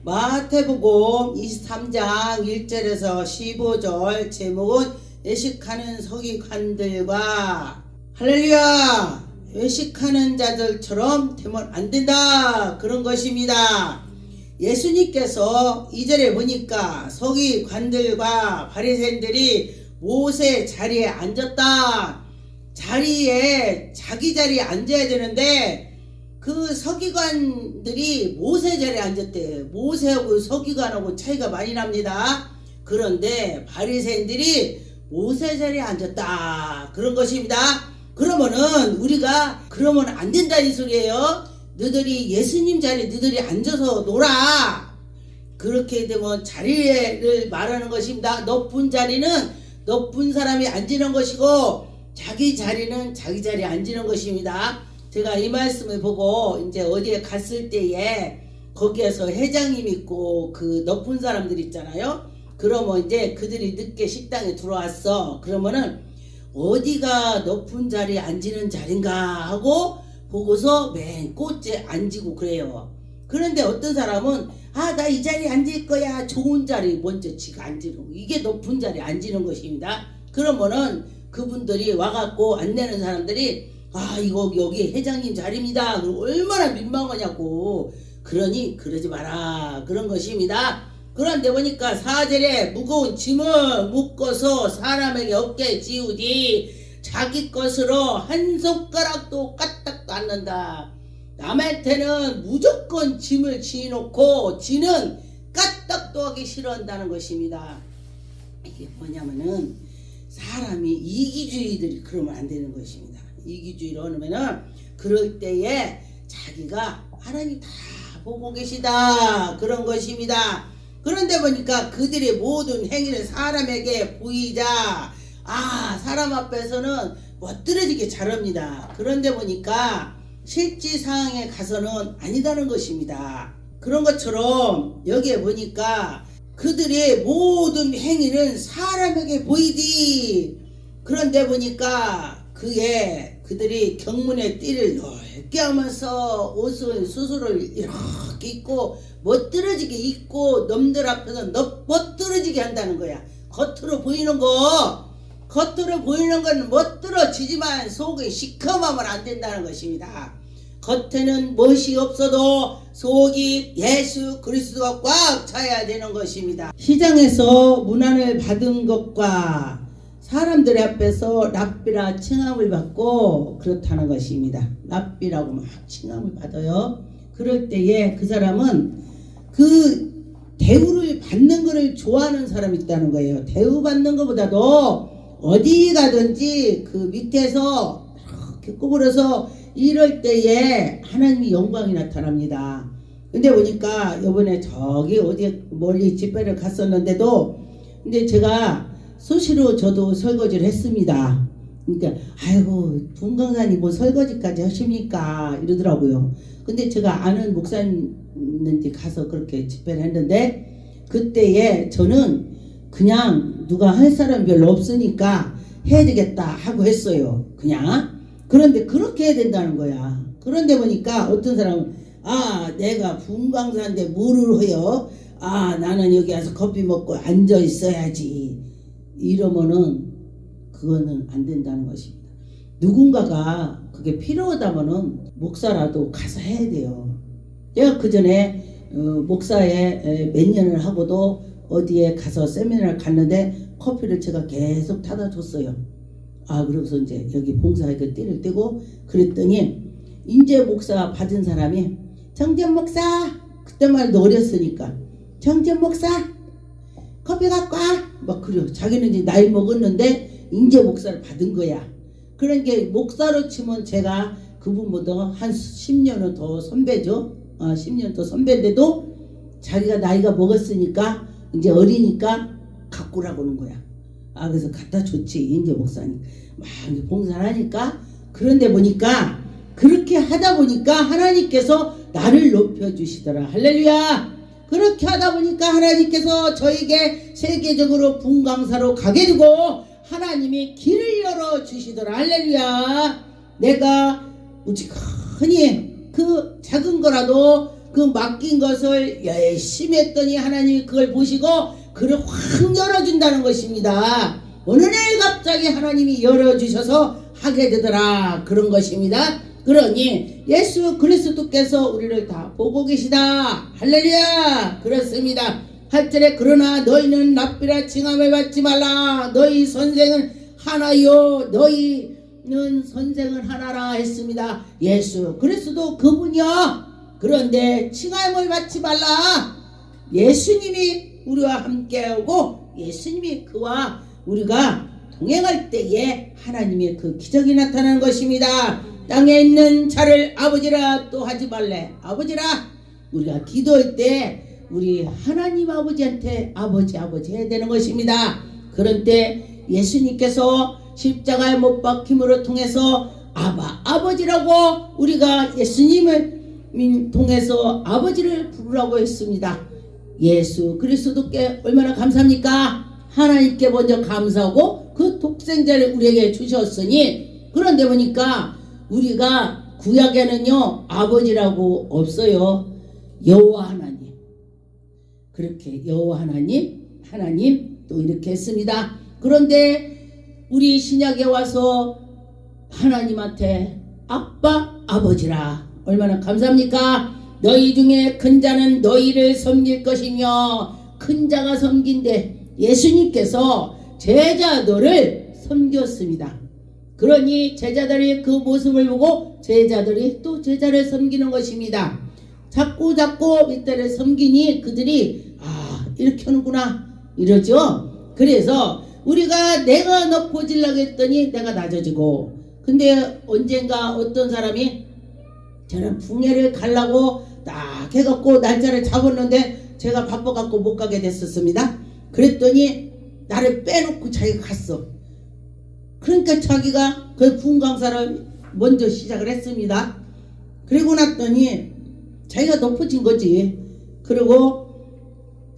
마태복음 23장 1절에서 15절 제목은 외식하는 서기관들과 할렐루야 외식하는 자들처럼 되면 안 된다 그런 것입니다. 예수님께서 2절에 보니까 서기관들과 바리새인들이 모세 자리에 앉았다. 자리에 자기 자리에 앉아야 되는데 그 서기관들이 모세 자리에 앉았대요. 모세하고 서기관하고 차이가 많이 납니다. 그런데 바리새인들이 모세 자리에 앉았다 그런 것입니다. 그러면은 우리가 그러면 안 된다 이 소리예요. 너희들이 예수님 자리에 너희들이 앉아서 놀아. 그렇게 되면 자리를 말하는 것입니다. 높은 자리는 높은 사람이 앉는 것이고 자기 자리는 자기 자리에 앉는 것입니다. 제가 이 말씀을 보고 이제 어디에 갔을 때에 거기에서 회장님 있고 그 높은 사람들 있잖아요. 그러면 이제 그들이 늦게 식당에 들어왔어. 그러면은 어디가 높은 자리에 앉는 자리인가 하고 보고서 맨 꽃에 앉고 그래요. 그런데 어떤 사람은 나 이 자리에 앉을 거야. 좋은 자리 먼저 지가 앉는 거. 이게 높은 자리에 앉는 것입니다. 그러면은 그분들이 와갖고 안 내는 사람들이 이거 여기 회장님 자리입니다. 얼마나 민망하냐고. 그러니 그러지 마라 그런 것입니다. 그런데 보니까 4절에 무거운 짐을 묶어서 사람에게 어깨에 지우지 자기 것으로 한 손가락도 까딱도 않는다. 남한테는 무조건 짐을 지어놓고 지는 까딱도 하기 싫어한다는 것입니다. 이게 뭐냐면은 사람이 이기주의들이 그러면 안 되는 것입니다. 이기주의로 하면은 그럴 때에 자기가 하나님 다 보고 계시다 그런 것입니다. 그런데 보니까 그들의 모든 행위를 사람에게 보이자 사람 앞에서는 멋들어지게 잘합니다. 그런데 보니까 실제 상황에 가서는 아니다는 것입니다. 그런 것처럼 여기에 보니까 그들의 모든 행위는 사람에게 보이디. 그런데 보니까 그들이 경문의 띠를 넓게 하면서 옷을 수술을 이렇게 입고 멋들어지게 입고 놈들 앞에서 멋들어지게 한다는 거야. 겉으로 보이는 건 멋들어지지만 속에 시커매면 안 된다는 것입니다. 겉에는 멋이 없어도 속이 예수 그리스도가 꽉 차야 되는 것입니다. 시장에서 문안을 받은 것과 사람들 앞에서 랍비라 칭함을 받고 그렇다는 것입니다. 랍비라고 막 칭함을 받아요. 그럴 때에 그 사람은 그 대우를 받는 것을 좋아하는 사람이 있다는 거예요. 대우 받는 것보다도 어디 가든지 그 밑에서 이렇게 구부려서 이럴 때에 하나님이 영광이 나타납니다. 근데 보니까 요번에 저기 어디 멀리 집회를 갔었는데도 근데 제가 수시로 저도 설거지를 했습니다. 그러니까 분강사님 뭐 설거지까지 하십니까 이러더라고요. 근데 제가 아는 목사님한테 가서 그렇게 집회를 했는데 그때에 저는 그냥 누가 할 사람이 별로 없으니까 해야 되겠다 하고 했어요. 그냥. 그런데 그렇게 해야 된다는 거야. 그런데 보니까 어떤 사람은 내가 분강사인데 뭐를 해요? 나는 여기 와서 커피 먹고 앉아 있어야지. 이러면은 그거는 안 된다는 것입니다. 누군가가 그게 필요하다면은 목사라도 가서 해야 돼요. 제가 그 전에 목사에 몇 년을 하고도 어디에 가서 세미나를 갔는데 커피를 제가 계속 타다 줬어요. 그래서 이제 여기 봉사에 그 띠를 떼고 그랬더니 인제 목사 받은 사람이 정전 목사 그때만 해도 어렸으니까 정전 목사 커피 갖고 와 막 그래요. 자기는 이제 나이 먹었는데 인제 목사를 받은 거야. 그러니까 목사로 치면 제가 그분보다 한 10년은 더 선배죠. 10년 더 선배인데도 자기가 나이가 먹었으니까 이제 어리니까 갖고 오라고 하는 거야. 그래서 갖다 줬지. 인제 목사님 막 봉사를 하니까. 그런데 보니까 그렇게 하다 보니까 하나님께서 나를 높여주시더라. 할렐루야. 그렇게 하다 보니까 하나님께서 저에게 세계적으로 분강사로 가게 되고 하나님이 길을 열어주시더라. 할렐루야. 내가 무지하니 그 작은 거라도 그 맡긴 것을 열심히 했더니 하나님이 그걸 보시고 그를 확 열어준다는 것입니다. 어느 날 갑자기 하나님이 열어주셔서 하게 되더라, 그런 것입니다. 그러니 예수 그리스도께서 우리를 다 보고 계시다. 할렐루야. 그렇습니다. 8절에 그러나 너희는 랍비라 칭함을 받지 말라. 너희 선생은 하나요. 너희는 선생은 하나라 했습니다. 예수 그리스도 그분이요. 그런데 칭함을 받지 말라. 예수님이 우리와 함께하고 예수님이 그와 우리가 동행할 때에 하나님의 그 기적이 나타나는 것입니다. 땅에 있는 자를 아버지라 또 하지 말래. 아버지라. 우리가 기도할 때 우리 하나님 아버지한테 아버지 해야 되는 것입니다. 그런 때 예수님께서 십자가에 못 박힘으로 통해서 아버지라고 우리가 예수님을 통해서 아버지를 부르라고 했습니다. 예수 그리스도께 얼마나 감사합니까? 하나님께 먼저 감사하고 그 독생자를 우리에게 주셨으니, 그런데 보니까 우리가 구약에는요 아버지라고 없어요. 여호와 하나님, 그렇게 여호와 하나님 또 이렇게 했습니다. 그런데 우리 신약에 와서 하나님한테 아버지라, 얼마나 감사합니까? 너희 중에 큰 자는 너희를 섬길 것이며, 큰 자가 섬긴데 예수님께서 제자들을 섬겼습니다. 그러니 제자들이 그 모습을 보고 제자들이 또 제자를 섬기는 것입니다. 자꾸 밑에를 섬기니 그들이 이렇게 하는구나 이러죠. 그래서 우리가 내가 높아지려고 했더니 내가 낮아지고, 근데 언젠가 어떤 사람이 저는 풍예를 가려고 딱 해갖고 날짜를 잡았는데 제가 바빠갖고 못 가게 됐었습니다. 그랬더니 나를 빼놓고 자기가 갔어. 그러니까 자기가 그 부흥강사를 먼저 시작을 했습니다. 그리고 났더니 자기가 높아진 거지. 그리고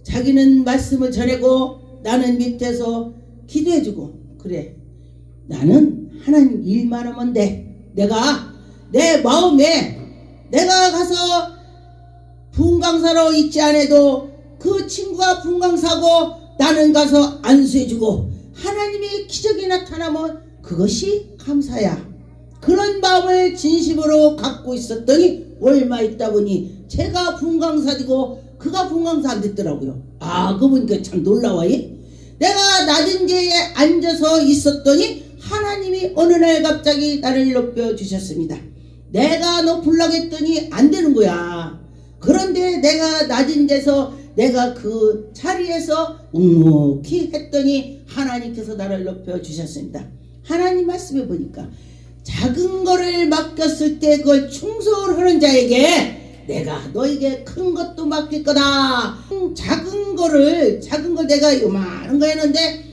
자기는 말씀을 전하고 나는 밑에서 기도해주고, 그래 나는 하나님 일만 하면 돼. 내가 내 마음에 내가 가서 부흥강사로 있지 않아도 그 친구가 부흥강사고 나는 가서 안수해주고 하나님의 기적이 나타나면 그것이 감사야. 그런 마음을 진심으로 갖고 있었더니 얼마 있다 보니 제가 부흥강사되고 그가 부흥강사 안 됐더라고요. 그거 보니까 참 놀라워요. 내가 낮은 데에 앉아서 있었더니 하나님이 어느 날 갑자기 나를 높여주셨습니다. 내가 높으려고 했더니 안 되는 거야. 그런데 내가 낮은 데서 내가 그 자리에서 묵묵히 했더니 하나님께서 나를 높여주셨습니다. 하나님 말씀해 보니까 작은 거를 맡겼을 때 그걸 충성을 하는 자에게 내가 너에게 큰 것도 맡길 거다. 작은 걸 내가 요만한 거 했는데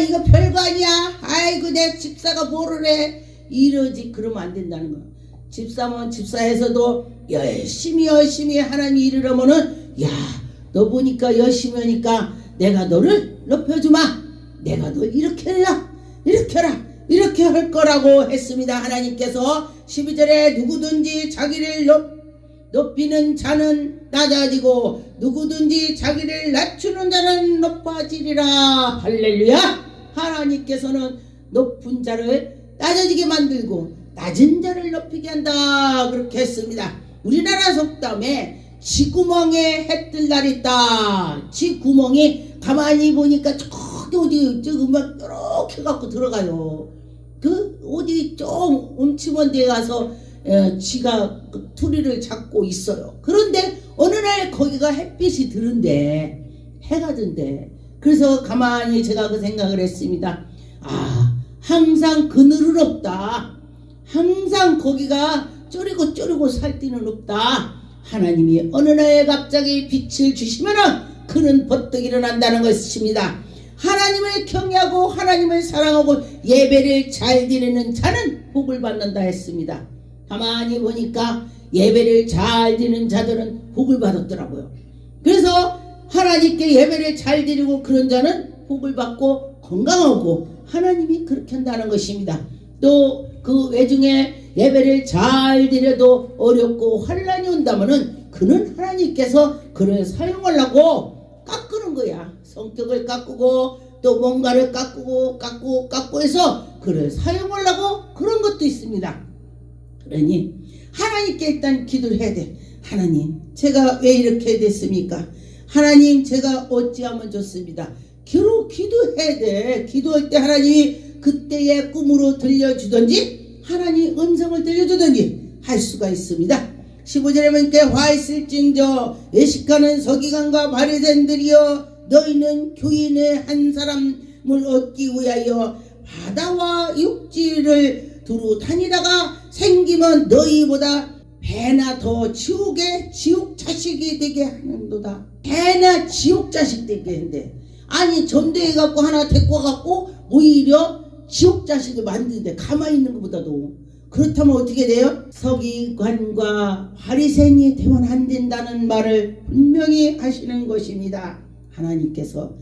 이거 별거 아니야. 아이고 내 집사가 뭐를 해. 이러지 그러면 안 된다는 거. 집사면 집사에서도 열심히 하나님이 이르려면은 너 보니까 열심히 하니까 내가 너를 높여주마. 내가 너 이렇게 해라 이렇게 할 거라고 했습니다. 하나님께서 12절에 누구든지 자기를 높이는 자는 낮아지고 누구든지 자기를 낮추는 자는 높아지리라. 할렐루야. 하나님께서는 높은 자를 낮아지게 만들고 낮은 자를 높이게 한다, 그렇게 했습니다. 우리나라 속담에 쥐구멍에 해 뜰 날 있다. 쥐구멍이 가만히 보니까 저기 어디 막 이렇게 갖고 들어가요. 그 어디 좀 음침한 데 가서 쥐가 그 투리를 잡고 있어요. 그런데 어느 날 거기가 햇빛이 드는데 해가 든대. 그래서 가만히 제가 그 생각을 했습니다. 항상 그늘은 없다. 항상 거기가 쪼리고 살띠는 없다. 하나님이 어느 날 갑자기 빛을 주시면은 그는 버뜩 일어난다는 것입니다. 하나님을 경외하고 하나님을 사랑하고 예배를 잘 드리는 자는 복을 받는다 했습니다. 가만히 보니까 예배를 잘 드리는 자들은 복을 받았더라고요. 그래서 하나님께 예배를 잘 드리고 그런 자는 복을 받고 건강하고 하나님이 그렇게 한다는 것입니다. 또 그 외중에 예배를 잘 드려도 어렵고 환란이 온다면은 그 그는 하나님께서 그를 사용하려고 깎는 거야. 성격을 깎고 또 뭔가를 깎고 해서 그를 사용하려고 그런 것도 있습니다. 그러니 하나님께 일단 기도를 해야 돼. 하나님, 제가 왜 이렇게 됐습니까? 하나님, 제가 어찌하면 좋습니다. 기도해야 돼. 기도할 때 하나님이 그때의 꿈으로 들려주든지 하나님 음성을 들려주든지 할 수가 있습니다. 15절에 보니까 화 있을진저 외식하는 서기관과 바리새인들이여, 너희는 교인의 한 사람을 얻기 위하여 바다와 육지를 두루 다니다가 생기면 너희보다 배나 더 지옥의 지옥 자식이 되게 하는도다. 배나 지옥 자식 되게 한대. 아니 전도해 갖고 하나 데리고 갖고 오히려 지옥 자식을 만드는데 가만히 있는 것보다도. 그렇다면 어떻게 돼요? 서기관과 바리새인이 되면 안 된다는 말을 분명히 하시는 것입니다. 하나님께서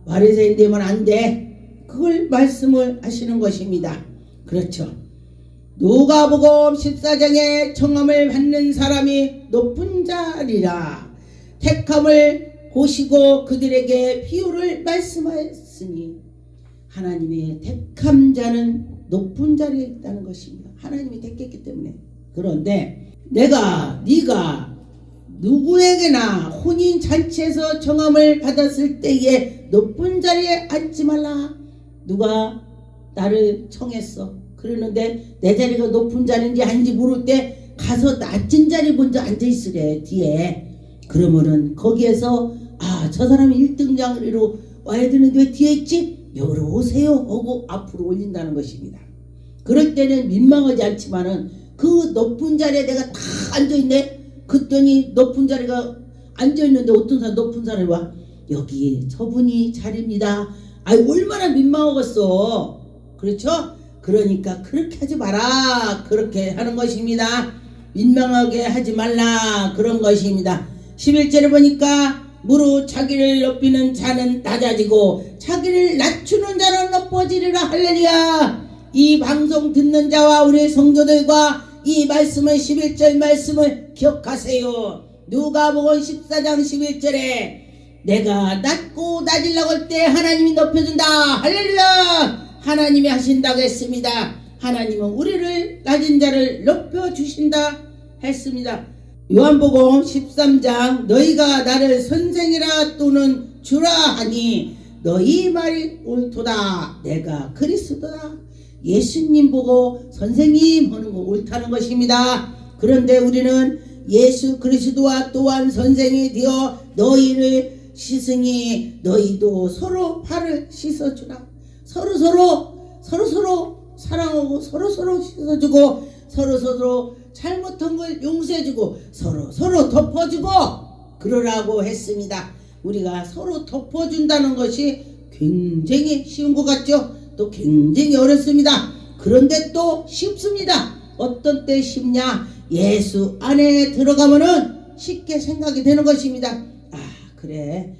바리새인 되면 안 돼, 그걸 말씀을 하시는 것입니다. 그렇죠. 누가복음 14장에 청함을 받는 사람이 높은 자리라. 택함을 보시고 그들에게 비유를 말씀하였으니, 하나님의 택함 자는 높은 자리에 있다는 것입니다. 하나님이 택했기 때문에. 그런데 네가 누구에게나 혼인잔치에서 청함을 받았을 때에 높은 자리에 앉지 말라. 누가 나를 청했어. 그러는데 내 자리가 높은 자리인지 아닌지 모를 때 가서 낮은 자리 먼저 앉아있으래, 뒤에. 그러면은 거기에서 저 사람이 1등 자리로 와야 되는데 왜 뒤에 있지? 여기로 오세요 하고 앞으로 올린다는 것입니다. 그럴 때는 민망하지 않지만은 그 높은 자리에 내가 다 앉아있네. 그랬더니 높은 자리가 앉아있는데 어떤 사람 높은 사람이 와, 여기 저분이 자리입니다. 얼마나 민망하겠어. 그렇죠? 그러니까 그렇게 하지 마라, 그렇게 하는 것입니다. 민망하게 하지 말라, 그런 것입니다. 11절에 보니까 무릇 자기를 높이는 자는 낮아지고 자기를 낮추는 자는 높아지리라. 할렐루야. 이 방송 듣는 자와 우리 성도들과 이 말씀을, 11절 말씀을 기억하세요. 누가복음 14장 11절에 내가 낮고 낮으려고 할 때 하나님이 높여준다. 할렐루야. 하나님이 하신다고 했습니다. 하나님은 우리를 낮은 자를 높여주신다 했습니다. 요한복음 13장 너희가 나를 선생이라 또는 주라 하니 너희 말이 옳도다. 내가 그리스도다. 예수님 보고 선생님 하는 거 옳다는 것입니다. 그런데 우리는 예수 그리스도와 또한 선생이 되어 너희를 씻으니 너희도 서로 발을 씻어주라. 서로 사랑하고 서로 씻어주고 서로 잘못한 걸 용서해주고 서로 덮어주고 그러라고 했습니다. 우리가 서로 덮어준다는 것이 굉장히 쉬운 것 같죠? 또 굉장히 어렵습니다. 그런데 또 쉽습니다. 어떤 때 쉽냐? 예수 안에 들어가면은 쉽게 생각이 되는 것입니다. 그래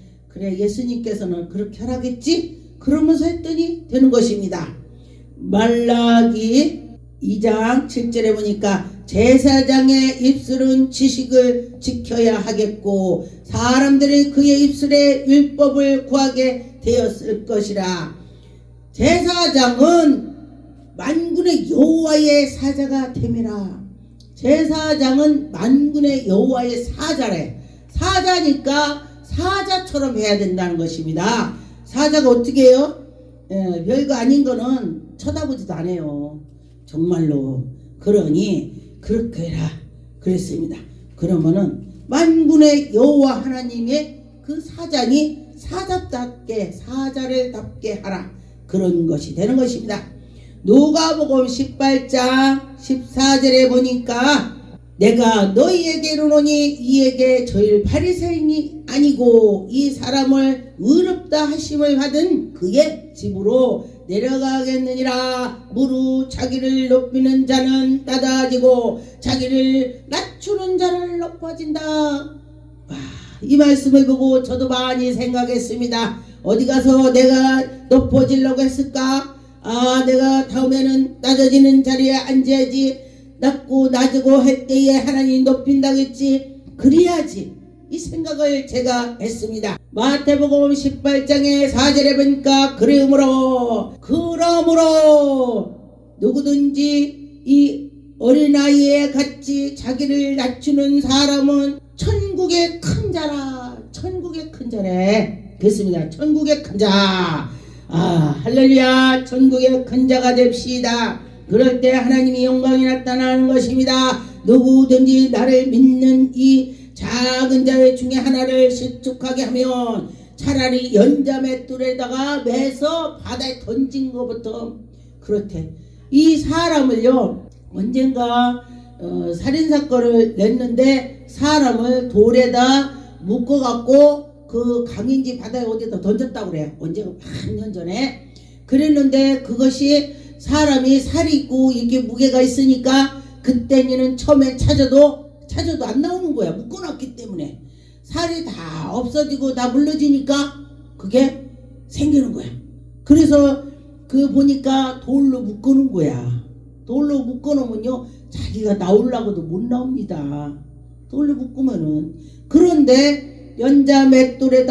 예수님께서는 그렇게 하라겠지? 그러면서 했더니 되는 것입니다. 말라기 2장 7절에 보니까 제사장의 입술은 지식을 지켜야 하겠고 사람들이 그의 입술에 율법을 구하게 되었을 것이라. 제사장은 만군의 여호와의 사자가 됨이라. 제사장은 만군의 여호와의 사자래. 사자니까 사자처럼 해야 된다는 것입니다. 사자가 어떻게 해요? 별거 아닌 거는 쳐다보지도 않아요. 정말로. 그러니 그렇게 해라 그랬습니다. 그러면은 만군의 여호와 하나님의 그 사장이 사자를 답게 하라, 그런 것이 되는 것입니다. 누가복음 18장 14절에 보니까 내가 너희에게 이르노니 이에게 저희 바리새인이 아니고 이 사람을 의롭다 하심을 받은 그의 집으로 내려가겠느니라. 무릇 자기를 높이는 자는 낮아지고 자기를 낮추는 자는 높아진다. 이 말씀을 보고 저도 많이 생각했습니다. 어디 가서 내가 높아지려고 했을까? 내가 다음에는 낮아지는 자리에 앉아야지. 낮고 낮고 할 때에 하나님 높인다겠지. 그래야지. 이 생각을 제가 했습니다. 마태복음 18장의 4절에 보니까 그러므로 누구든지 이 어린아이에 같이 자기를 낮추는 사람은 천국의 큰 자라. 천국의 큰 자래. 그렇습니다. 천국의 큰 자. 할렐루야. 천국의 큰 자가 됩시다. 그럴 때 하나님이 영광이 나타나는 것입니다. 누구든지 나를 믿는 이 작은 자의 중에 하나를 실족하게 하면 차라리 연자맷돌에다가 매서 바다에 던진 것부터 그렇대. 이 사람을요, 언젠가 살인사건을 냈는데 사람을 돌에다 묶어갖고 그 강인지 바다에 어디다 던졌다고 그래요. 언제가 몇 년 전에. 그랬는데 그것이 사람이 살이 있고 이게 무게가 있으니까 그때는 처음에 찾아도 안 나오는 거야. 묶어놨기 때문에. 살이 다 없어지고 다 물러지니까 그게 생기는 거야. 그래서 그 보니까 돌로 묶어놓은 거야. 돌로 묶어놓으면요, 자기가 나오려고도 못 나옵니다. 돌로 묶으면은. 그런데 연자맷돌이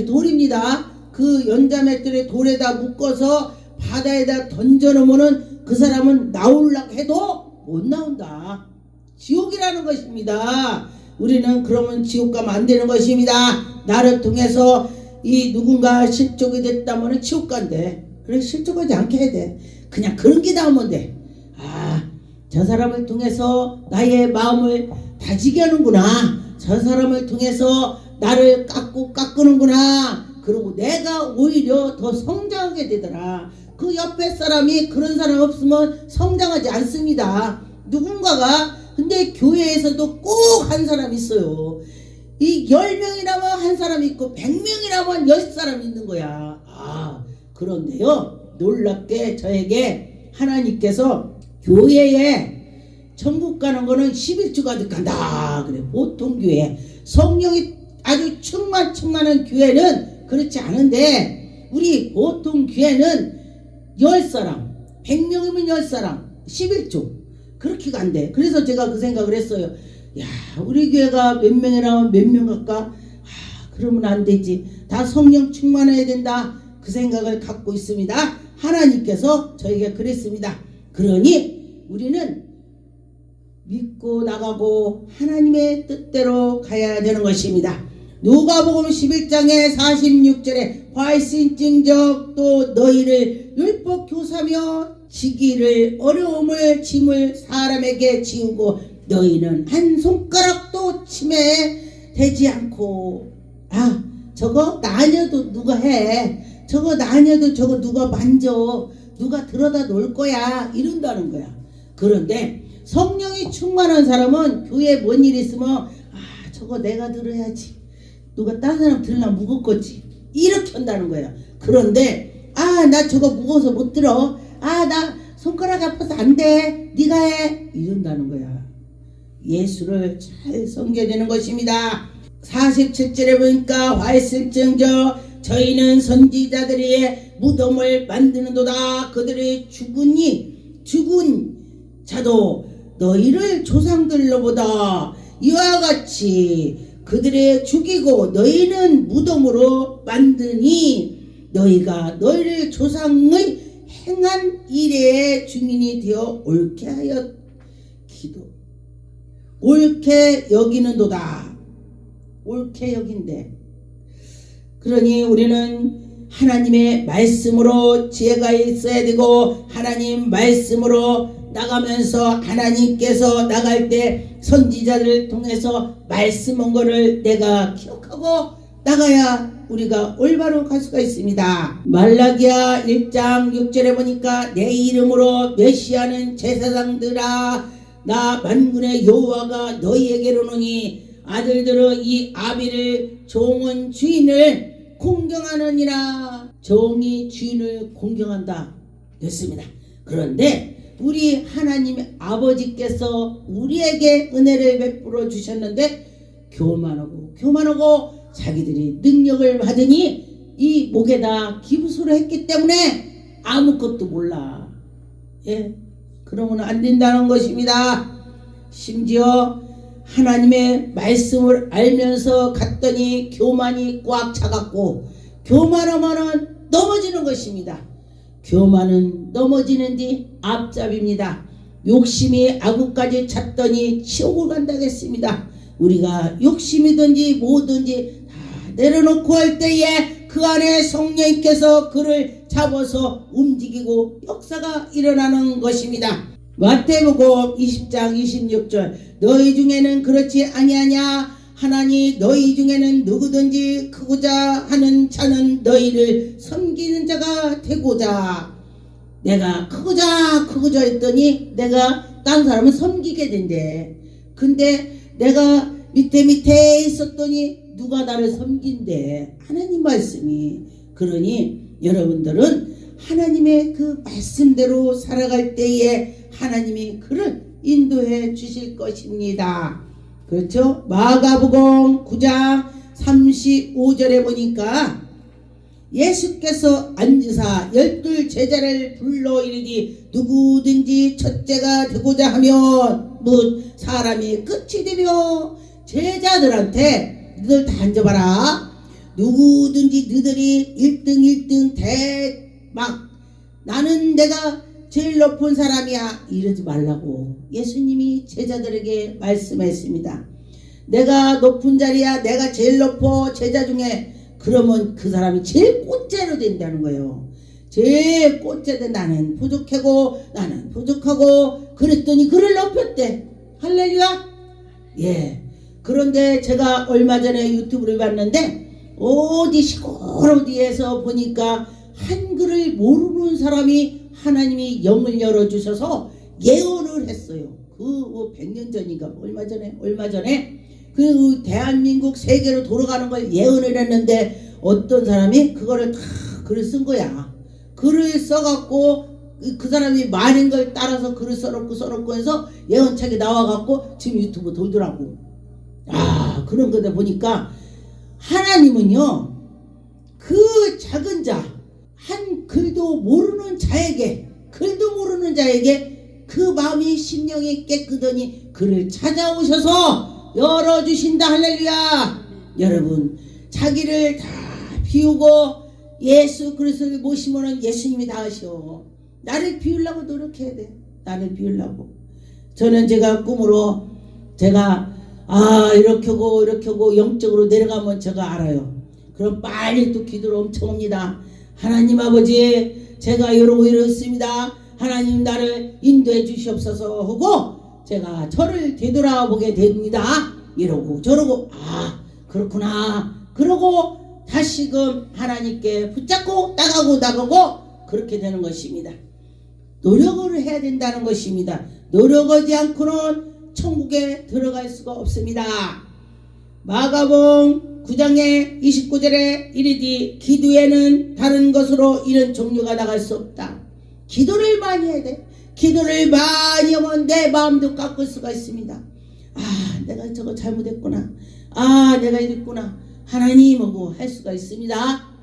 돌입니다. 그 연자맷돌에 돌에다 묶어서 바다에다 던져놓으면은 그 사람은 나오려고 해도 못 나온다. 지옥이라는 것입니다. 우리는 그러면 지옥 가면 안 되는 것입니다. 나를 통해서 이 누군가 실족이 됐다면 지옥 간대. 그래, 실족하지 않게 해야 돼. 그냥 그런 게 나오면 돼. 저 사람을 통해서 나의 마음을 다지게 하는구나. 저 사람을 통해서 나를 깎는구나. 그리고 내가 오히려 더 성장하게 되더라. 그 옆에 사람이 그런 사람 없으면 성장하지 않습니다. 누군가가, 근데 교회에서도 꼭 한 사람 있어요. 이 10명이라면 한 사람 있고 100명이라면 10사람 있는 거야. 그런데요, 놀랍게 저에게 하나님께서 교회에 천국 가는 거는 11주 가득한다 그래. 보통 교회 성령이 아주 충만한 교회는 그렇지 않은데, 우리 보통 교회는 10사람, 100명이면 10사람, 11조 그렇게 간대. 그래서 제가 그 생각을 했어요. 야, 우리 교회가 몇 명이라면 몇 명 갈까? 그러면 안 되지. 다 성령 충만해야 된다. 그 생각을 갖고 있습니다. 하나님께서 저에게 그랬습니다. 그러니 우리는 믿고 나가고 하나님의 뜻대로 가야 되는 것입니다. 누가복음 11장의 46절에 화이신증적 또 너희를 율법 교사며 지기를 어려움을 짐을 사람에게 지우고 너희는 한 손가락도 침해 되지 않고. 저거 나녀도 누가 해. 저거 나녀도 저거 누가 만져. 누가 들어다 놓을 거야. 이런다는 거야. 그런데 성령이 충만한 사람은 교회에 뭔 일 있으면 저거 내가 들어야지. 누가 딴 사람 들으려면 무겁겠지. 이렇게 한다는 거야. 그런데 나 저거 무거워서 못 들어. 나 손가락 아파서 안 돼. 네가 해. 이런다는 거야. 예수를 잘 섬겨야 되는 것입니다. 47절에 보니까 화이슬증저 저희는 선지자들의 무덤을 만드는도다. 그들의 죽은 자도 너희를 조상들로보다 이와 같이 그들의 죽이고 너희는 무덤으로 만드니 너희가 너희를 조상의 행한 일의 증인이 되어 옳게 여기는도다. 옳게 여긴대. 그러니 우리는 하나님의 말씀으로 지혜가 있어야 되고, 하나님 말씀으로 나가면서 하나님께서 나갈 때 선지자들을 통해서 말씀한 거를 내가 기억하고 나가야 우리가 올바로 갈 수가 있습니다. 말라기야 1장 6절에 보니까 내 이름으로 메시아는 제사장들아 나 만군의 여호와가 너희에게로 오니 아들들은 이 아비를 종은 주인을 공경하느니라. 종이 주인을 공경한다 됐습니다. 그런데 우리 하나님 아버지께서 우리에게 은혜를 베풀어 주셨는데 교만하고 자기들이 능력을 받으니 이 목에다 기부수를 했기 때문에 아무것도 몰라. 그러면 안 된다는 것입니다. 심지어 하나님의 말씀을 알면서 갔더니 교만이 꽉 차갖고 교만하면은 넘어지는 것입니다. 교만은 넘어지는 뒤 앞잡입니다. 욕심이 아구까지 찼더니 지옥을 간다고 했습니다. 우리가 욕심이든지 뭐든지 다 내려놓고 할 때에 그 안에 성령님께서 그를 잡아서 움직이고 역사가 일어나는 것입니다. 마태복음 20장 26절 너희 중에는 그렇지 아니하냐 하나니 너희 중에는 누구든지 크고자 하는 자는 너희를 섬기는 자가 되고자 내가 크고자 했더니 내가 다른 사람을 섬기게 된대. 근데 내가 밑에 있었더니 누가 나를 섬긴대. 하나님 말씀이. 그러니 여러분들은 하나님의 그 말씀대로 살아갈 때에 하나님이 그를 인도해 주실 것입니다. 그렇죠? 마가복음 9장 35절에 보니까 예수께서 앉으사 12 제자를 불러 이르되 누구든지 첫째가 되고자 하면 묻 사람이 끝이 되며 제자들한테 너희들 다 앉아봐라. 누구든지 너희들이 1등 막 나는 내가 제일 높은 사람이야 이러지 말라고 예수님이 제자들에게 말씀했습니다. 내가 높은 자리야 내가 제일 높어 제자 중에 그러면 그 사람이 제일 꼴째로 된다는 거예요. 제일 꼴째대 나는 부족하고 그랬더니 그를 높였대. 할렐루야. 예. 그런데 제가 얼마 전에 유튜브를 봤는데 어디 시골 어디에서 보니까 한글을 모르는 사람이 하나님이 영을 열어주셔서 예언을 했어요. 그 100년 전인가 얼마 전에 그 대한민국 세계로 돌아가는 걸 예언을 했는데 어떤 사람이 그거를 다 글을 쓴 거야. 글을 써갖고 그 사람이 많은 걸 따라서 글을 써놓고 해서 예언책이 나와갖고 지금 유튜브 돌더라고. 그런 거다 보니까 하나님은요 그 작은 자 한 글도 모르는 자에게 그 마음이 심령이 깨끗하니 그를 찾아오셔서 열어주신다. 할렐루야. 여러분 자기를 다 비우고 예수 그리스도를 모시면은 예수님이 다 하셔. 나를 비우려고 노력해야 돼. 나를 비우려고. 저는 제가 꿈으로 제가 이렇게 하고 영적으로 내려가면 제가 알아요. 그럼 빨리 또 기도를 엄청 합니다. 하나님 아버지 제가 이렇습니다. 하나님 나를 인도해 주시옵소서 하고 제가 저를 되돌아보게 됩니다. 이러고 저러고 그렇구나 그러고 다시금 하나님께 붙잡고 나가고 그렇게 되는 것입니다. 노력을 해야 된다는 것입니다. 노력하지 않고는 천국에 들어갈 수가 없습니다. 마가복음 9장의 29절에 이르되 기도에는 다른 것으로 이런 종류가 나갈 수 없다. 기도를 많이 해야 돼. 기도를 많이 하면 내 마음도 깎을 수가 있습니다. 내가 저거 잘못했구나. 내가 이랬구나. 하나님하고 할 수가 있습니다.